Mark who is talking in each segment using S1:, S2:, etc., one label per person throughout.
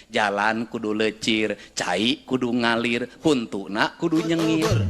S1: Jalan kudu lecir, cai kudu ngalir, huntuna kudu nyengir.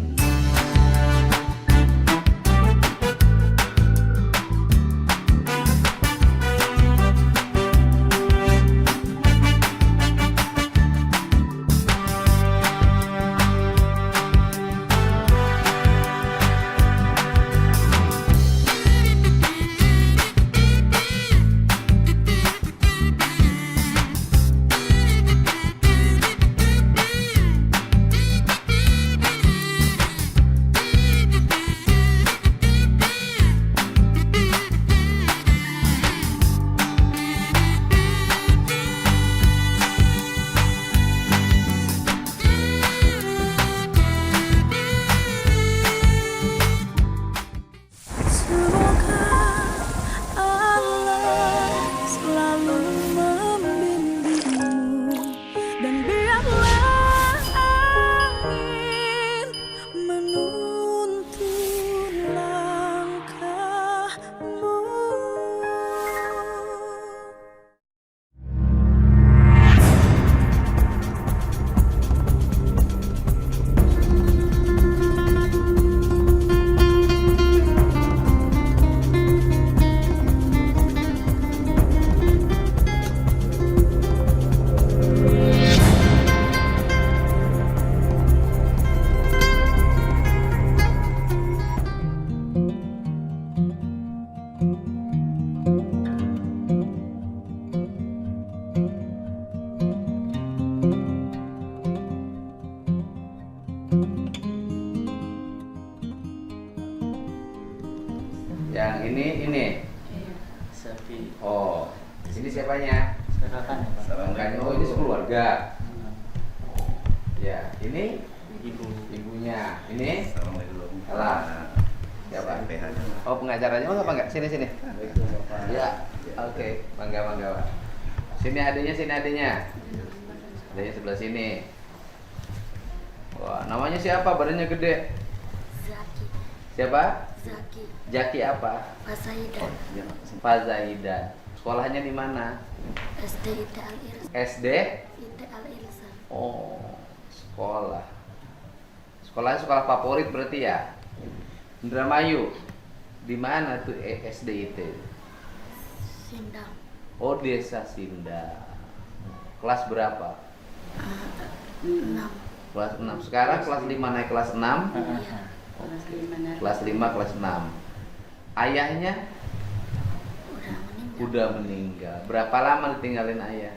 S1: Yang ini.
S2: Sapi.
S1: Oh, ini siapanya?
S2: Serahkan ya Pak.
S1: Serahkan. Oh, ini sekeluarga. Ya, ini ibunya. Ini salah. Siapa? Oh, pengacaranya. Oh, apa enggak? Sini. Ya. Oke, bangga Pak. Sini adanya. Adanya sebelah sini. Wah, namanya siapa? Badannya gede.
S3: Zaki.
S1: Siapa?
S3: Zaki.
S1: Jaki apa?
S3: Pasaidan.
S1: Pak Zaidan. Sekolahnya di mana?
S3: SD Ida Al Irsa.
S1: SD?
S3: Ida Al Irsa.
S1: Oh, sekolah. Sekolahnya sekolah favorit berarti ya? Indramayu. Di mana tuh SD itu?
S3: Sindang.
S1: Oh, Desa Sindang. Kelas berapa?
S3: 6.
S1: Kelas 6. Sekarang kelas 5 naik kelas 6.
S3: Iya.
S1: Kelas 5, kelas 6. Ayahnya
S3: Udah meninggal.
S1: udah meninggal. Berapa lama ditinggalin ayah?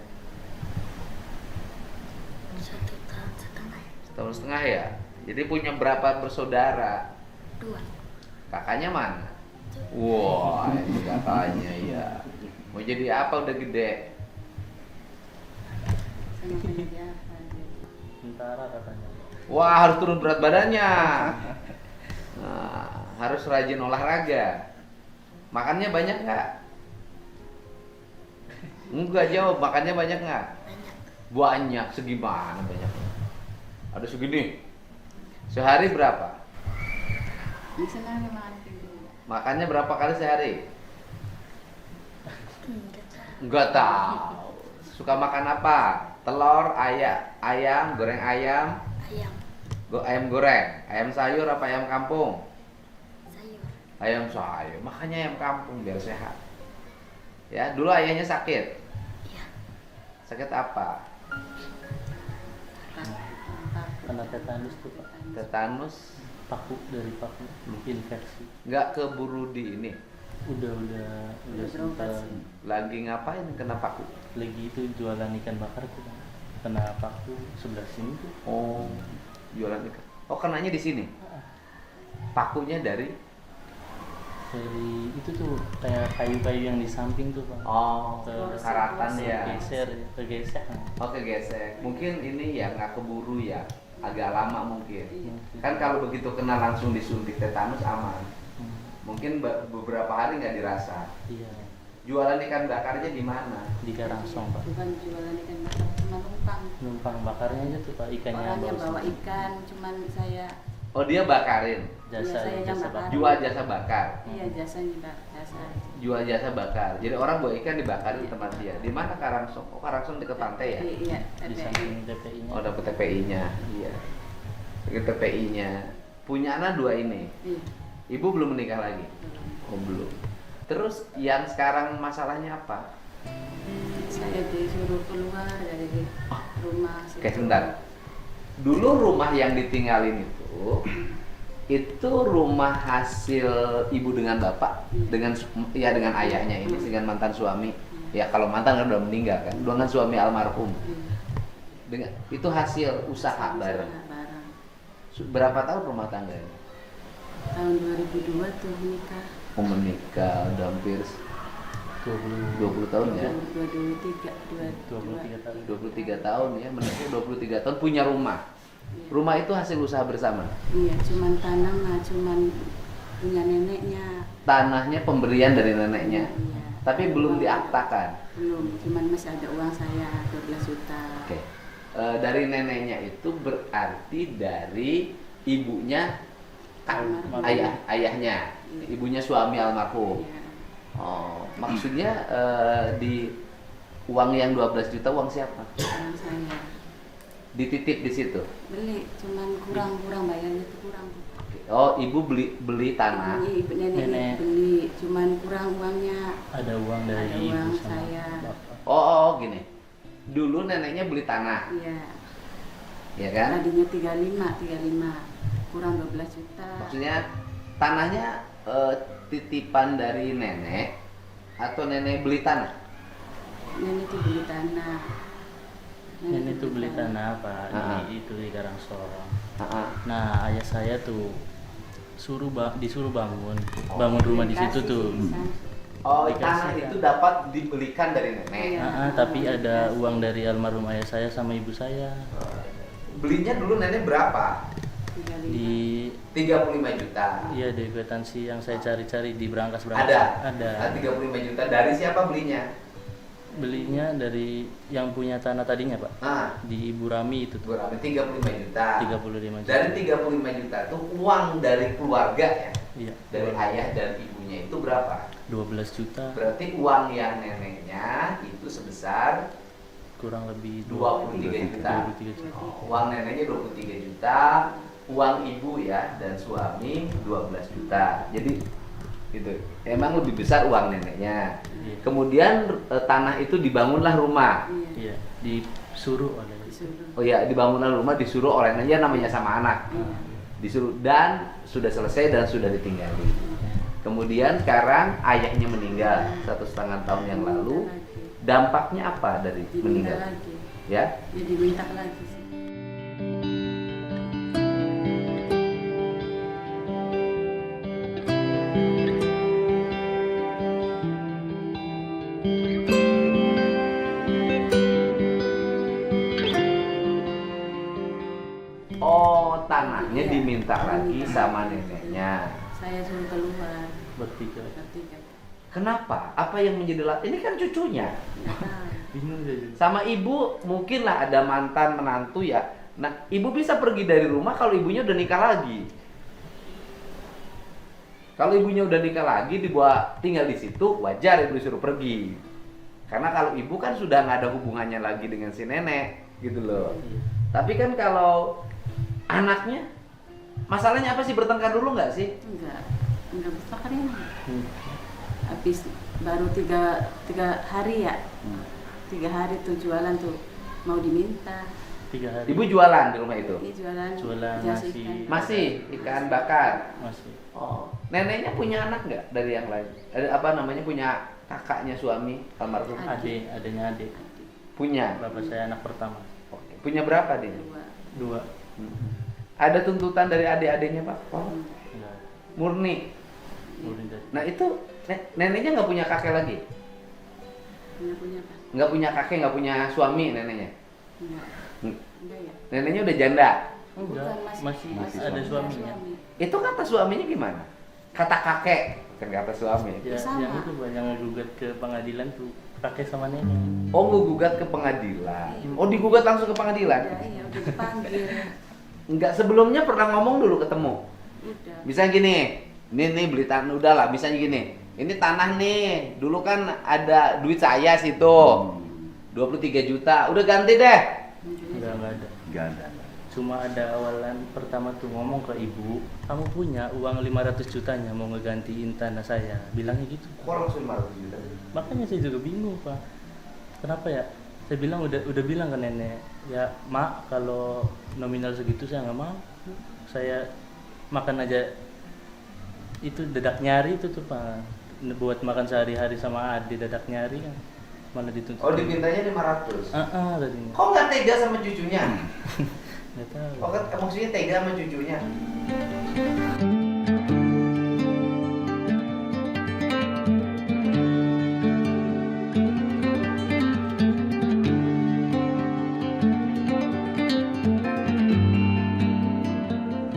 S3: 1 tahun setengah.
S1: Setahun setengah ya? Jadi punya berapa bersaudara?
S3: 2.
S1: Kakaknya mana? Wah, itu kakaknya ya. Mau jadi apa udah gede?
S2: Tentara katanya.
S1: Wah, harus turun berat badannya. Nah, harus rajin olahraga. Makannya banyak nggak? Enggak jawab. Makannya banyak nggak?
S3: Banyak.
S1: Banyak. Segimana banyak? Ada segini. Sehari berapa? Makannya berapa kali sehari?
S3: Enggak tahu.
S1: Enggak tahu. Suka makan apa? Telur, ayam, goreng ayam,
S3: Ayam.
S1: ayam goreng, ayam sayur apa ayam kampung?
S3: Sayur.
S1: Ayam sayur. Makanya ayam kampung biar sehat. Ya, dulu ayahnya sakit.
S3: Iya.
S1: Sakit apa?
S2: Kena tetanus tuh Pak.
S1: Tetanus.
S2: Dari paku infeksi.
S1: Nggak keburu di ini.
S2: Udah sempat
S1: Lagi ngapain kena paku?
S2: lagi itu jualan ikan bakar tuh Pak. Kena paku sebelah sini tuh.
S1: Oh, jualan ikan. Oh, kenanya di sini. Pakunya dari?
S2: Dari itu tuh kayak kayu-kayu yang di samping tuh Pak.
S1: Oh, karatan ya.
S2: Kegeser.
S1: Oh, kegesek. Mungkin ini ya nggak keburu ya. Agak lama mungkin. Kan kalau begitu kena langsung disuntik tetanus aman. Mungkin beberapa hari nggak dirasa.
S2: Iya.
S1: Jualan ikan bakarnya di mana?
S2: Di Karangsong Pak.
S4: Bukan jualan ikan bakar, cuma numpang.
S2: Numpang bakarnya aja tuh Pak, ikannya
S4: Orangnya
S2: bawa
S4: bawa
S2: sendiri.
S4: ikan, cuman saya
S1: Oh dia bakarin,
S2: Jasa
S4: Iya, saya yang bakar.
S1: jual jasa bakar,
S4: Iya, jasanya Pak, jasa.
S1: jual jasa bakar. Jadi orang bawa ikan dibakarin di tempat dia. Di mana Karangsong? Oh Karangsong dekat pantai ya?
S4: Iya,
S2: Di
S4: TPI.
S2: samping TPI-nya.
S1: Oh dapat TPI-nya, iya. Dekat TPI-nya. Punya anak 2 ini.
S4: Iya.
S1: Ibu belum menikah lagi? Oh belum. Terus yang sekarang masalahnya apa?
S4: Saya disuruh keluar dari rumah.
S1: Oke sebentar. Dulu rumah yang ditinggalin itu rumah hasil ibu dengan bapak, dengan ya dengan ayahnya ini, dengan mantan suami. Ya kalau mantan kan udah meninggal kan, dengan suami almarhum. Dengan itu hasil usaha bareng.
S4: Bareng.
S1: Berapa tahun rumah tangga ini?
S4: Tahun 2002 tuh menikah.
S1: Oh menikah udah hampir 20 tahun ya.
S2: 23 tahun.
S1: 23 tahun ya, menikah 23 tahun punya rumah. Rumah itu hasil usaha bersama.
S4: Iya, cuman tanah lah, cuman punya neneknya.
S1: Tanahnya pemberian dari neneknya.
S4: Iya.
S1: Tapi belum diaktakan.
S4: Belum, cuman masih ada uang saya 12 juta.
S1: Oke. Dari neneknya itu berarti dari ibunya
S4: Almarhum.
S1: ayahnya, ibunya suami almarhum.
S4: Iya.
S1: Oh, maksudnya di uang yang 12 juta uang siapa?
S4: Uang saya.
S1: Dititip di situ.
S4: Beli, cuman kurang bayarnya itu kurang.
S1: Oh, ibu beli tanah.
S4: Ibu nenek
S2: Nenek.
S4: beli, cuman kurang uangnya.
S2: Ada uang dari
S4: Ada
S2: ibu
S4: uang
S2: sama
S4: saya.
S2: bapak.
S1: Oh, gini. Dulu neneknya beli tanah,
S4: Iya.
S1: ya kan?
S4: Tadinya 35, kurang 12 juta.
S1: Maksudnya tanahnya titipan dari nenek atau nenek beli tanah?
S4: Nenek tuh beli tanah.
S2: Nenek tuh beli tanah apa
S1: Ah.
S2: itu di Karangsong.
S1: Ah,
S2: Nah ayah saya tuh disuruh bangun rumah di situ tuh.
S1: Oh,
S2: Dikasih
S1: tanah
S2: ya.
S1: itu dapat dibelikan dari nenek.
S4: Iya.
S2: Tapi ada uang dari almarhum ayah saya sama ibu saya
S1: Belinya dulu nenek berapa?
S4: 35.
S2: di
S1: 35 juta.
S2: iya di kwitansi yang saya cari-cari di berangkas
S1: Ada.
S2: ada.
S1: 35 juta. Dari siapa belinya?
S2: Belinya dari yang punya tanah tadinya pak,
S1: Nah,
S2: di Ibu Rami itu tuh
S1: gue ambil 35 juta.
S2: 35 juta.
S1: Dari 35 juta itu uang dari keluarga ya,
S2: Iya.
S1: dari ayah dan ibunya itu berapa?
S2: 12 juta
S1: Berarti uang yang neneknya itu sebesar
S2: kurang lebih
S1: 23 juta.
S2: 23 juta.
S1: Uang neneknya 23 juta, uang ibu ya dan suami 12 juta. Jadi gitu. Emang lebih besar uang neneknya.
S2: Iya.
S1: Kemudian tanah itu dibangunlah rumah.
S4: Iya.
S2: Iya, disuruh oleh
S4: Disuruh.
S1: Oh ya, dibangunlah rumah disuruh oleh ya namanya sama anak.
S4: Iya.
S1: Disuruh dan sudah selesai dan sudah ditinggali. Kemudian sekarang ayahnya meninggal 1,5 tahun yang lalu.
S4: Diminta lagi.
S1: Dampaknya apa dari
S4: Diminta
S1: meninggal?
S4: lagi.
S1: Ya,
S4: Ya diminta lagi sih.
S1: oh tanahnya
S4: Iya.
S1: diminta lagi
S4: Diminta
S1: sama
S4: lagi.
S1: neneknya.
S4: Saya suruh keluar.
S2: bertiga.
S4: Bertiga.
S1: Kenapa? Apa yang menjadi ini kan cucunya.
S4: Nggak tahu.
S2: Bingung saya.
S1: Sama ibu mungkin lah ada mantan menantu ya. Nah, ibu bisa pergi dari rumah kalau ibunya udah nikah lagi. Kalau ibunya udah nikah lagi dibawa tinggal di situ, wajar ibu disuruh pergi. Karena kalau ibu kan sudah nggak ada hubungannya lagi dengan si nenek, gitu loh.
S2: Iya.
S1: Tapi kan kalau anaknya, masalahnya apa sih, bertengkar dulu nggak sih?
S4: Enggak besar ini.
S2: Hmm.
S4: Habis baru tiga hari ya. 3 hari tuh jualan tuh mau diminta.
S2: 3 hari.
S1: Ibu jualan di rumah itu?
S4: Ini jualan
S2: Jualan
S4: jas
S2: nasi.
S4: ikan.
S1: Masih ikan bakar.
S2: Masih.
S1: Oh, neneknya punya anak nggak dari yang lain? Ada apa namanya, punya kakaknya suami almarhum?
S2: Adanya adik.
S1: Punya.
S2: Bapak saya anak pertama.
S1: Oke. Punya berapa dia?
S4: 2.
S2: 2.
S1: Ada tuntutan dari adik-adiknya Pak? Oh,
S2: Enggak.
S1: murni.
S2: Boleh dari.
S1: Nah itu neneknya nggak punya kakek lagi?
S4: Punya apa?
S1: Nggak punya kakek, nggak punya suami neneknya?
S4: Enggak.
S1: Hmm.
S4: Enggak ya?
S1: Neneknya udah janda.
S2: Enggak,
S4: Bukan,
S2: masih
S1: masih
S2: ada
S1: suami.
S2: suaminya.
S1: Itu kata suaminya gimana? Kata kakek, bukan kata suami.
S2: Ya,
S4: Sama.
S2: yang itu banyak ngegugat ke pengadilan tuh kakek sama nenek.
S1: Oh, ngegugat ke pengadilan. Oh, digugat langsung ke pengadilan?
S4: Iya, udah dipanggil.
S1: Enggak, sebelumnya pernah ngomong dulu ketemu.
S4: Udah.
S1: Misalnya gini, nih beli tanah, udah lah, misalnya gini. Ini tanah nih, dulu kan ada duit saya situ. 23 juta, udah ganti deh.
S2: Enggak ada.
S5: Nggak ada.
S2: Cuma ada awalan pertama tuh ngomong ke ibu, kamu punya uang 500 jutanya mau ngegantiin tanah saya. Bilangnya gitu.
S1: Kok langsung 500 juta?
S2: Makanya saya juga bingung, Pak. Kenapa ya? Saya bilang udah bilang ke nenek, ya mak kalau nominal segitu saya nggak mau. Saya makan aja itu dadak nyari itu tuh Pak. Buat makan sehari-hari sama adik dadak nyari kan malah dituntut.
S1: Oh, dipintanya 500.
S2: Tadinya.
S1: Kok nggak tega sama cucunya?
S2: Nggak tahu.
S1: Kok maksudnya tega sama cucunya?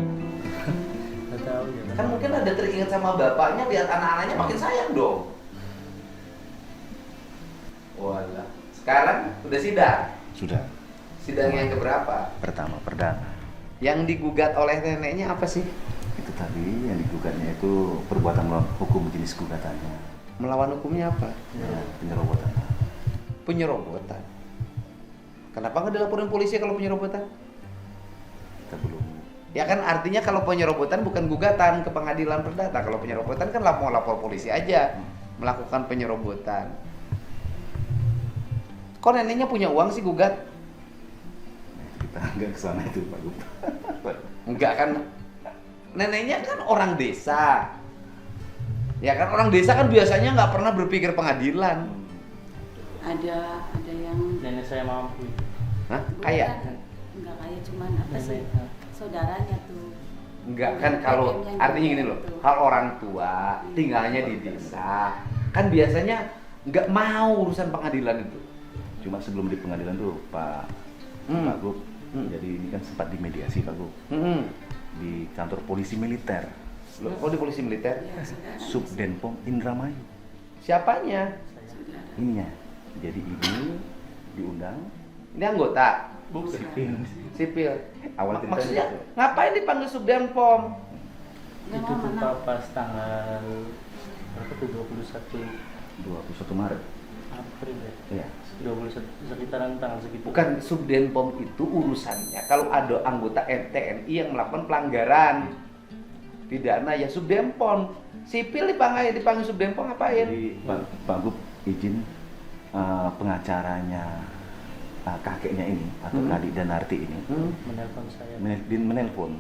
S2: Nggak tahu ya.
S1: Kan mungkin ada teringat sama bapaknya, lihat anak-anaknya makin sayang dong. Walah. Sekarang udah sidang.
S5: Sudah.
S1: Sidang yang keberapa?
S5: Pertama, perdana.
S1: Yang digugat oleh neneknya apa sih?
S5: Itu tadi yang digugatnya itu perbuatan melawan hukum jenis gugatannya.
S1: Melawan hukumnya apa?
S5: Ya, penyerobotan.
S1: Penyerobotan. Kenapa nggak dilaporin polisi kalau penyerobotan?
S5: Kita belum.
S1: Ya kan artinya kalau penyerobotan bukan gugatan ke pengadilan perdata. Kalau penyerobotan kan mau lapor polisi aja melakukan penyerobotan. Kok neneknya punya uang sih gugat?
S5: Kita nggak ke sana itu Pak Gub.
S1: Enggak kan? Neneknya kan orang desa. Ya kan orang desa kan biasanya nggak pernah berpikir pengadilan.
S4: Ada yang
S2: Nenek saya mampu.
S1: Hah? Kaya?
S4: Enggak kaya, cuman apa sih?
S2: Nenek.
S4: Saudaranya tuh.
S1: Enggak kan, kalau artinya gini loh, hal orang tua tinggalnya di desa kan biasanya nggak mau urusan pengadilan itu.
S5: Cuma sebelum di pengadilan tuh Pak Gub, jadi ini kan sempat dimediasi Pak Gub di kantor polisi militer,
S1: Loh, kok di polisi militer?
S4: Ya, saudara.
S5: Subdenpom Indramayu.
S1: Siapanya?
S4: Saudara.
S5: Ininya. Jadi ini diundang.
S1: Ini anggota
S2: Bukan.
S1: sipil.
S5: Awal ceritanya
S1: Maksudnya
S5: gitu.
S1: ngapain dipanggil Subdenpom?
S4: Nggak
S2: Itu
S4: mau
S2: tuh
S4: mana?
S2: Pak, pas tanggal berapa tuh 21
S5: 21 Maret.
S2: April ya.
S5: Iya.
S2: 21 sekitaran tanggal segitu.
S1: Bukan, Subdenpom itu urusannya kalau ada anggota TNI yang melakukan pelanggaran pidana ya Subdenpom. Sipil dipanggil Subdenpom ngapain?
S5: Jadi Pak Gub izin pengacaranya kakeknya ini atau Kadi Danarti ini
S2: Menelpon saya.
S5: menelpon.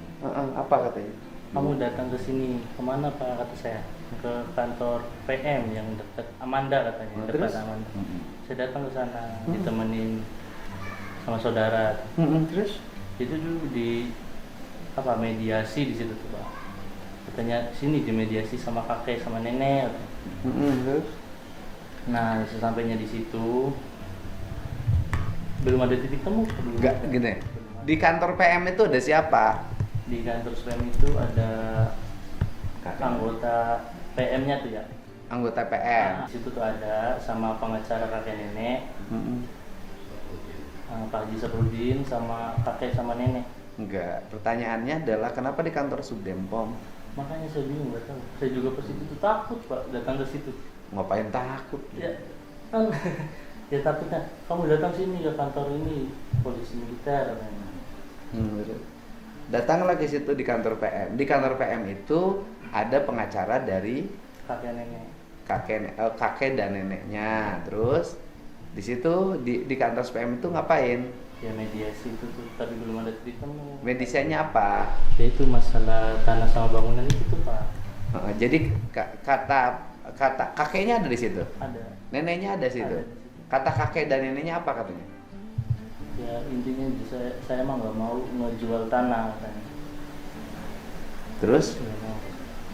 S1: Apa katanya?
S2: Kamu datang ke sini, kemana Pak? Kata saya. Ke kantor PM yang dekat Amanda katanya, dekat
S1: Terus?
S2: Amanda.
S5: Mm-mm.
S2: Saya datang ke sana, ditemenin sama saudara.
S1: Terus?
S2: Itu dulu di apa mediasi di situ tuh Pak. Katanya sini dimediasi sama kakek sama nenek. katanya.
S1: Terus?
S2: Nah, sesampainya di situ belum ada titik temu.
S1: Enggak, gini. Di kantor PM itu ada siapa?
S2: Di kantor SPM itu ada
S5: Kakek.
S2: anggota PM-nya tuh ya.
S1: Anggota
S2: Nah,
S1: PM.
S2: di situ tuh ada sama pengacara kakek nenek, Pak Haji Saprudin sama kakek sama nenek.
S1: Enggak. Pertanyaannya adalah kenapa di kantor Subdenpom?
S2: Makanya saya bingung, nggak tahu. Saya juga pas itu tuh takut Pak datang ke situ.
S1: Ngapain takut?
S2: Ya kan, ya takutnya kamu datang sini ke kantor ini polisi militer katanya.
S1: Betul. Datanglah ke situ di kantor PM. Di kantor PM itu ada pengacara dari
S2: Kakek nenek.
S1: kakek dan neneknya. Terus di situ di kantor PM itu ngapain?
S2: Ya mediasi itu tuh, tapi belum ada titik temu.
S1: Medisanya apa?
S2: Ya itu masalah tanah sama bangunan itu tuh Pak.
S1: Jadi kata kakeknya ada di situ.
S2: Ada.
S1: Neneknya ada di situ.
S2: Ada di situ.
S1: Kata kakek dan neneknya apa katanya?
S2: Ya intinya saya emang nggak mau ngejual tanah katanya.
S1: Terus?
S2: Nggak mau.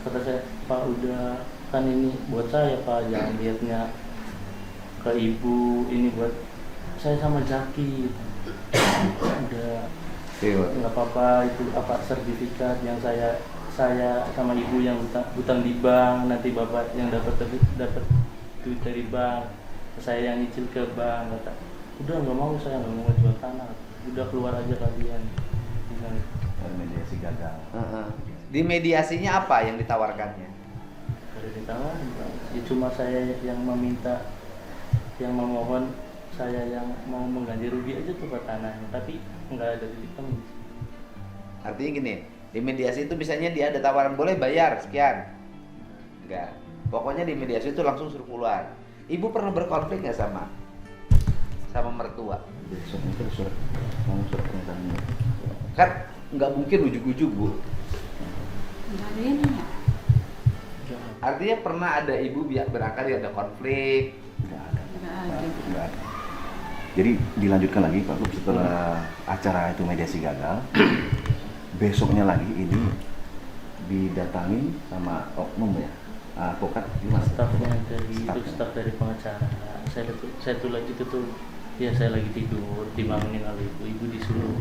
S2: Kata saya, Pak udah kan ini buat saya Pak, jangan lihatnya ke ibu, ini buat saya sama Jaki. Udah
S1: Iya.
S2: nggak apa-apa, itu apa sertifikat yang saya sama ibu yang hutang di bank, nanti bapak yang dapat duit dari bank, saya yang nyicil ke bank. Kata udah nggak mau, saya nggak mau jual tanah, udah keluar aja kalian. Bilang,
S5: dari mediasi gagal.
S1: Di mediasinya apa yang ditawarkannya?
S2: Dari ditawarin Pak. Ya cuma saya yang meminta, yang memohon, saya yang mau mengganti rugi aja tuh Pak tanahnya, tapi nggak ada titik temu.
S1: Artinya gini, di mediasi itu misalnya dia ada tawaran boleh bayar sekian. Enggak. Pokoknya di mediasi itu langsung suruh keluar. Ibu pernah berkonflik nggak sama mertua?
S5: Besok itu surat pernyataan.
S1: Kan nggak mungkin ujuk-ujuk Bu.
S4: Nggak ada ini ya.
S1: Artinya pernah ada ibu berangkat ada konflik.
S5: Nggak ada.
S4: Nggak ada.
S5: Nggak ada. Jadi dilanjutkan lagi Pak Gub, setelah acara itu mediasi gagal, besoknya lagi ini didatangi sama oknum ya, advokat gimana?
S2: Stafnya dari itu
S5: Stafnya.
S2: staf dari pengacara. Saya tuh lagi itu tuh, ya saya lagi tidur, dibangunin oleh ibu disuruh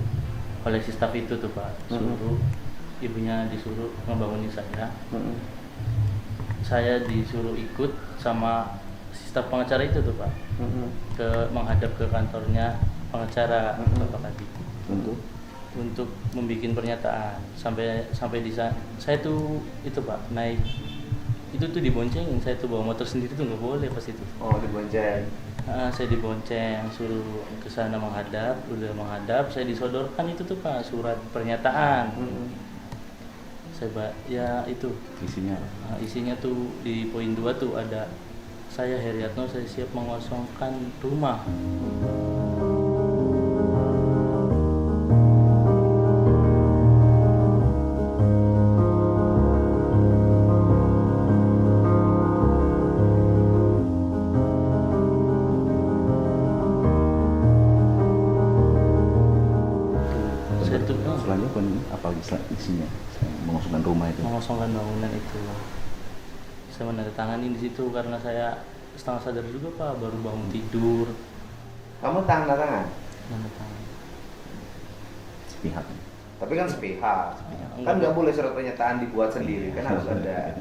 S2: oleh si staf itu tuh Pak, suruh ibunya disuruh ngebangunin saya. Saya disuruh ikut sama si staf pengacara itu tuh Pak, ke menghadap ke kantornya pengacara Bapak Kadip untuk membuat pernyataan. Sampai di sana saya tuh itu Pak naik itu tuh diboncengin, saya tuh bawa motor sendiri tuh nggak boleh pas itu.
S1: Oh, dibonceng.
S2: Saya dibonceng, suruh ke sana menghadap, udah menghadap, saya disodorkan itu tuh Pak surat pernyataan. Ya itu
S5: Isinya
S2: isinya tuh di poin 2 tuh ada saya Heriatno, saya siap mengosongkan rumah. Saya tuh
S5: selanjutnya apa isinya? Mengosongkan rumah itu.
S2: mengosongkan bangunan itu. Saya menandatangani di situ karena saya setengah sadar juga Pak, baru bangun tidur.
S1: Kamu tanda tangan?
S2: Menandatangani.
S5: Sepihak.
S1: Tapi kan sepihak.
S2: Enggak.
S1: Kan nggak boleh surat pernyataan dibuat sendiri, kan harus ada.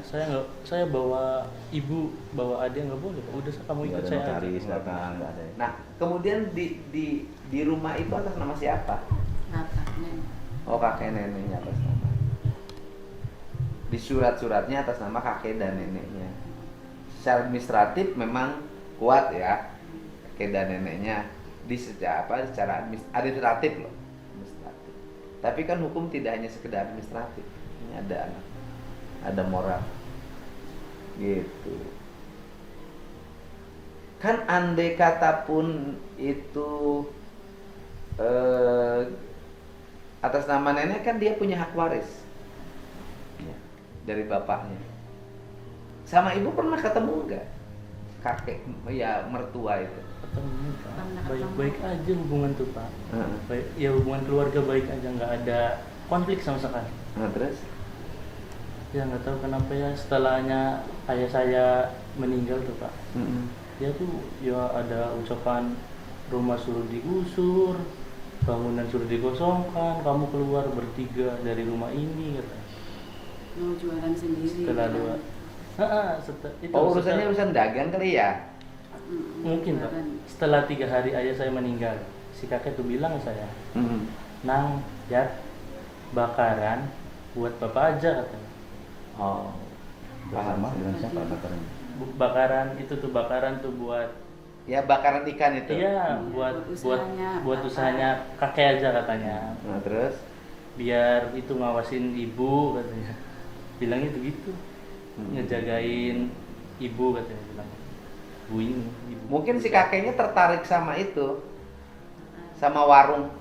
S2: Saya bawa ibu, bawa adik nggak boleh Pak. Udah kamu
S5: Nggak
S2: ikut
S5: ada
S2: saya aja.
S5: notaris datang, nggak ada.
S1: Nah, kemudian di rumah itu atas nama siapa?
S4: Bapak, nenek.
S1: Oh, kakek neneknya atas nama. Di surat-suratnya atas nama kakek dan neneknya. Secara administratif memang kuat ya, kakek dan neneknya. Secara administratif loh. Administratif. Tapi kan hukum tidak hanya sekedar administratif. Ini ada moral. Gitu. Kan andai kata pun itu atas nama nenek, kan dia punya hak waris
S5: Iya.
S1: dari bapaknya. Sama ibu pernah ketemu nggak kakek ya mertua itu?
S2: Ketemu Pak.
S4: Pernah
S2: Baik-baik aja hubungan tuh Pak.
S1: Heeh.
S2: Baik, ya hubungan keluarga baik aja, nggak ada konflik sama sekali.
S1: Nah, terus
S2: Ya nggak tahu kenapa ya setelahnya ayah saya meninggal tuh Pak. Ya tuh ya ada ucapan rumah suruh digusur, bangunan suruh dikosongkan, kamu keluar bertiga dari rumah ini katanya.
S4: Mau jualan sendiri.
S2: Setelah
S4: kan?
S2: dua, itu
S1: oh urusannya urusan dagang kali ya?
S2: mungkin Pak.
S4: jualan.
S2: Setelah 3 hari ayah saya meninggal, si kakek tuh bilang ke saya, Nang, ya bakaran buat bapak aja katanya.
S1: Oh,
S5: Bersama dengan siapa bakarnya?
S2: Bakaran itu tuh bakaran tuh buat
S1: ya bakaran ikan itu.
S2: iya
S4: Buat
S2: buat
S4: usahanya
S2: buat
S4: bapak.
S2: usahanya kakek aja katanya.
S1: Nah, terus
S2: Biar itu ngawasin ibu katanya. Bilangnya tuh gitu. Ngejagain ibu katanya bilang. Bu ini ibu.
S1: mungkin si kakeknya tertarik sama itu, sama warung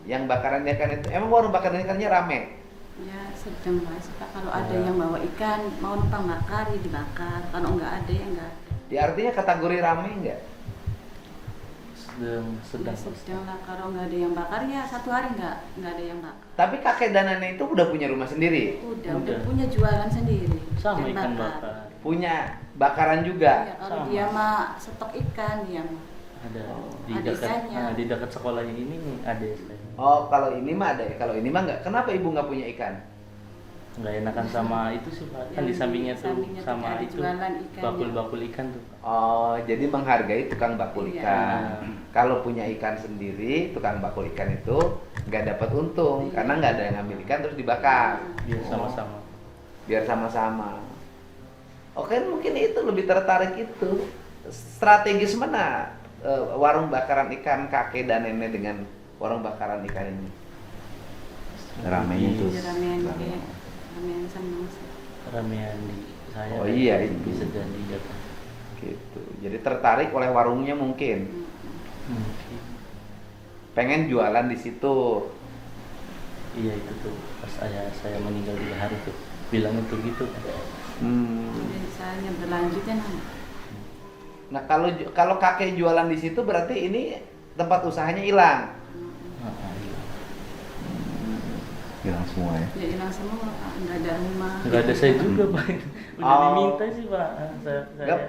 S1: yang bakaran ikan itu. Emang warung bakaran ikannya rame?
S4: Ya sedang mas Pak, kalau ada
S2: Ya.
S4: yang bawa ikan mau numpang bakar ya dibakar, kalau nggak ada ya nggak ada.
S1: Di artinya kategori rame nggak?
S2: Sedang
S4: Ya, sedang lah, kalau nggak ada yang bakar ya 1 hari nggak ada yang bakar.
S1: Tapi kakek dan nenek itu udah punya rumah sendiri,
S4: Udah punya jualan sendiri.
S2: sama
S4: dan
S2: ikan bakar.
S1: punya bakaran juga.
S4: Ya, kalau
S2: Sama.
S4: dia mah stok ikan dia mah.
S2: Ada di
S4: Ada
S2: dekat
S4: ikannya.
S2: di dekat sekolahnya ini nih ada saya.
S1: Oh, kalau ini mah ada, kalau ini mah nggak. Kenapa ibu nggak punya ikan?
S2: Nggak enakan sama itu sih Pak. Kan di
S4: Yang
S2: sampingnya tuh
S4: sampingnya tuh
S2: sama
S4: ada
S2: itu
S4: jualan ikannya.
S2: bakul-bakul ikan tuh.
S1: Oh, jadi menghargai tukang bakul
S4: Iya.
S1: ikan. Kalau punya ikan sendiri, tukang bakul ikan itu nggak dapat untung karena nggak ada yang ngambil ikan terus dibakar.
S2: Biar sama-sama.
S1: Biar sama-sama. Oke, mungkin itu lebih tertarik itu. Strategis mana warung bakaran ikan kakek dan nenek dengan warung bakaran ikan ini?
S5: Ramenya itu.
S4: Ramean kayak ramean sama
S2: Ramean di saya.
S1: Oh iya, itu.
S2: Bisa jadi apa?
S1: Gitu. Jadi tertarik oleh warungnya mungkin.
S2: Mungkin.
S1: Pengen jualan di situ.
S2: Iya itu tuh pas saya meninggal 3 hari tuh bilangnya tuh gitu kan.
S4: Jadi saya berlanjut ya Nam.
S1: Nah, kalau kakek jualan di situ berarti ini tempat usahanya hilang.
S2: Iya.
S5: Hilang semua ya.
S4: Ya hilang semua, Pak. Nggak ada rumah.
S2: Nggak ada saya juga Pak. Udah
S1: Oh.
S2: diminta sih Pak.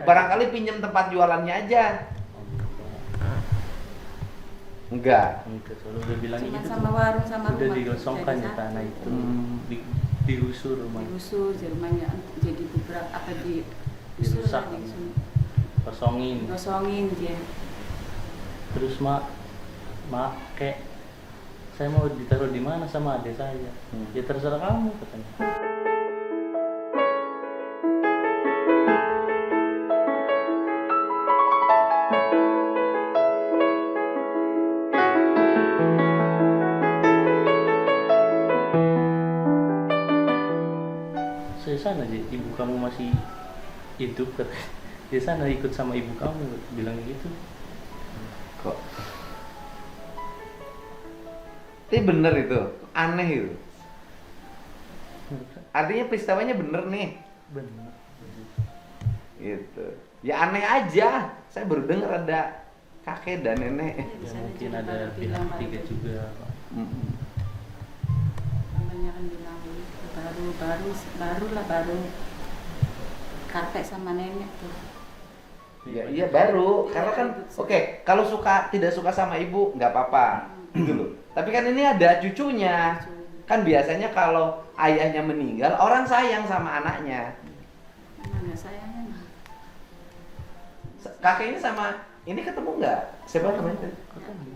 S1: Barangkali pinjam tempat jualannya aja. Enggak.
S2: Enggak, soalnya udah bilang
S4: Cuma
S2: gitu
S4: sama
S2: tuh.
S4: warung sama
S2: Udah
S4: rumah.
S2: digosongkan
S4: Jadi
S2: ya tanah
S4: satu.
S2: itu. Digusur rumahnya.
S4: Digusur, jadi rumahnya jadi beberapa apa digusur
S2: Dirusak.
S4: lah, digusur.
S2: Kosongin.
S4: Gosongin dia.
S2: Terus mak kayak saya mau ditaruh di mana sama adik saya. Ya terserah kamu katanya. Saya sana aja, ibu kamu masih hidup katanya. Dia sana ikut sama ibu kamu bilang gitu.
S1: Kok? Tapi bener itu, aneh itu. Artinya peristiwanya bener nih,
S2: Benar.
S1: gitu. Ya aneh aja. Saya baru denger ada kakek dan nenek.
S4: Ya, di
S2: Ya,
S4: sana
S2: mungkin
S4: juga
S2: ada
S4: baru
S2: pihak
S4: bilang
S2: ketiga
S4: baru.
S2: juga.
S1: Mm-mm.
S4: Namanya kan bilang baru kakek sama nenek tuh.
S1: Iya baru, karena kan oke, kalau tidak suka sama ibu nggak apa-apa, gitu loh. Tapi kan ini ada cucunya. Kan biasanya kalau ayahnya meninggal, orang sayang sama anaknya.
S4: Mana sayangnya mah.
S1: Kakek ini sama ini ketemu nggak? Siapa namanya?
S2: Ketemu.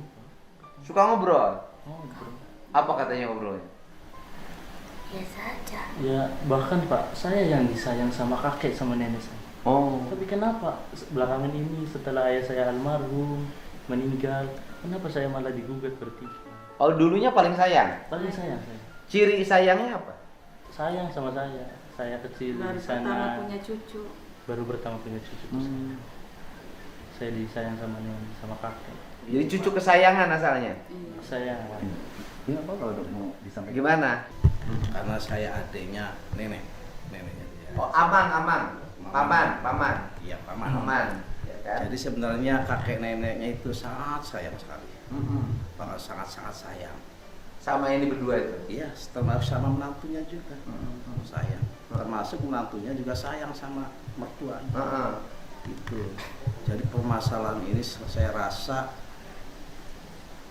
S1: Suka ngobrol.
S2: Oh, bro.
S1: Apa katanya ngobrolnya?
S3: Biasa aja.
S2: Ya bahkan Pak, saya yang disayang sama kakek sama nenek saya.
S1: Oh.
S2: Tapi kenapa belakangan ini setelah ayah saya almarhum meninggal, kenapa saya malah digugat berarti?
S1: Oh, dulunya paling sayang.
S2: Paling sayang saya.
S1: Ciri sayangnya apa?
S2: Sayang sama saya. Saya kecil
S4: Baru
S2: di
S4: pertama
S2: sana.
S4: punya cucu.
S2: Baru pertama punya cucu. Saya disayang sama nenek sama kakek.
S1: Jadi cucu kesayangan asalnya.
S4: Iya.
S2: Saya
S5: Ini apa kalau mau disampaikan?
S1: Gimana?
S6: Karena saya adiknya neneknya dia.
S1: Oh, paman.
S6: Iya, paman.
S1: Paman. Ya kan?
S6: Jadi sebenarnya kakek neneknya itu sangat sayang sekali.
S1: Mm-mm.
S6: Sangat sayang.
S1: Sama ini berdua itu.
S6: Iya, termasuk sama menantunya juga.
S1: Mm-mm.
S6: Sayang. Termasuk menantunya juga sayang sama mertuanya.
S1: Heeh.
S6: Itu. Jadi permasalahan ini saya rasa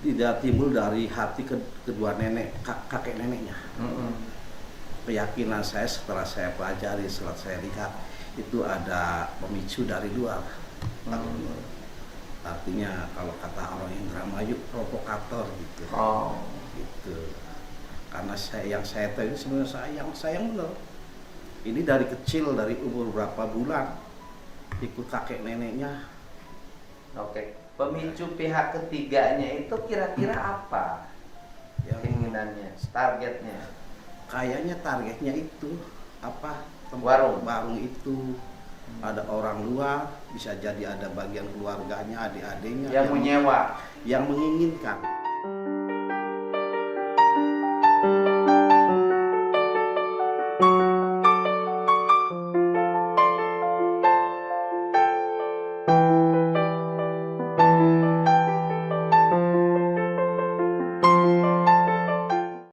S6: tidak timbul dari hati kedua kakek neneknya.
S1: Mm-mm.
S6: Keyakinan saya setelah saya pelajari, setelah saya lihat itu ada pemicu dari luar. Artinya kalau kata orang Indramayu provokator gitu.
S1: Oh.
S6: Gitu. Karena yang saya tahu ini sebenarnya sayang benar. Ini dari kecil, dari umur berapa bulan ikut kakek neneknya.
S1: Oke. Pemicu pihak ketiganya itu kira-kira apa? Keinginannya, targetnya.
S6: Kayaknya targetnya itu apa?
S1: Warung.
S6: Itu ada orang luar, bisa jadi ada bagian keluarganya, adik-adiknya
S1: Yang menyewa.
S6: yang menginginkan.